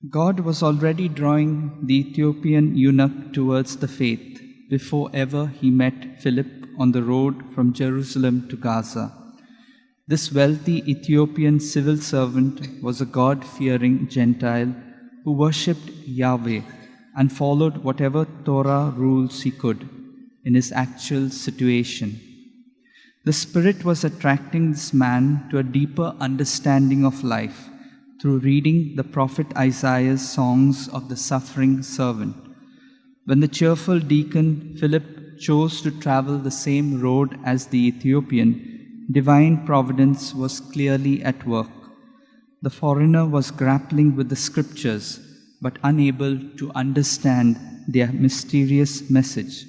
God was already drawing the Ethiopian eunuch towards the faith before ever he met Philip on the road from Jerusalem to Gaza. This wealthy Ethiopian civil servant was a God-fearing Gentile who worshipped Yahweh and followed whatever Torah rules he could in his actual situation. The Spirit was attracting this man to a deeper understanding of life through reading the prophet Isaiah's songs of the suffering servant. When the cheerful deacon Philip chose to travel the same road as the Ethiopian, divine providence was clearly at work. The foreigner was grappling with the scriptures, but unable to understand their mysterious message.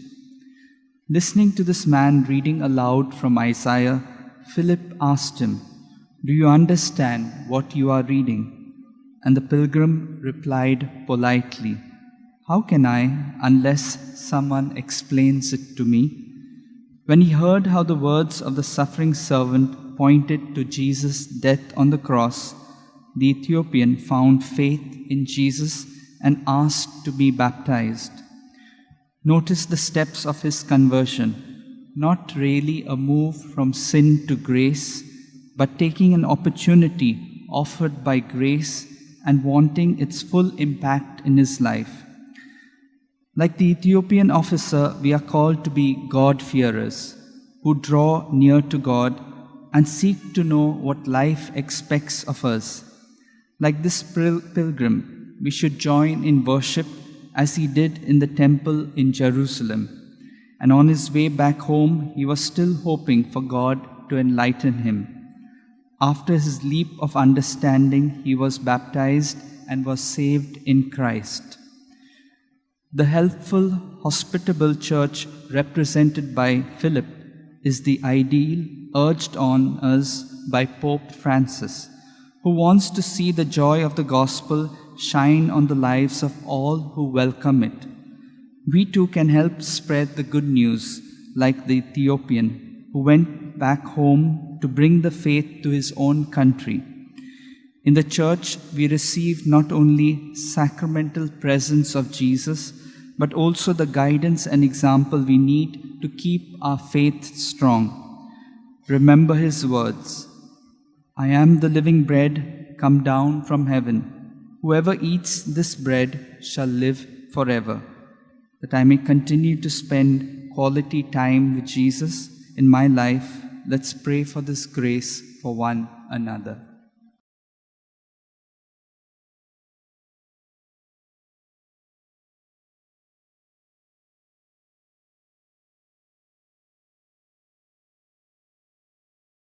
Listening to this man reading aloud from Isaiah, Philip asked him, "Do you understand what you are reading?" And the pilgrim replied politely, "How can I, unless someone explains it to me?" When he heard how the words of the suffering servant pointed to Jesus' death on the cross, the Ethiopian found faith in Jesus and asked to be baptized. Notice the steps of his conversion, not really a move from sin to grace, but taking an opportunity offered by grace and wanting its full impact in his life. Like the Ethiopian officer, we are called to be God-fearers, who draw near to God and seek to know what life expects of us. Like this pilgrim, we should join in worship as he did in the temple in Jerusalem. And on his way back home, he was still hoping for God to enlighten him. After his leap of understanding, he was baptized and was saved in Christ. The helpful, hospitable church represented by Philip is the ideal urged on us by Pope Francis, who wants to see the joy of the gospel shine on the lives of all who welcome it. We too can help spread the good news, like the Ethiopian who went back home to bring the faith to his own country. In the church, we receive not only sacramental presence of Jesus, but also the guidance and example we need to keep our faith strong. Remember his words, "I am the living bread come down from heaven. Whoever eats this bread shall live forever." That I may continue to spend quality time with Jesus in my life, let's pray for this grace for one another.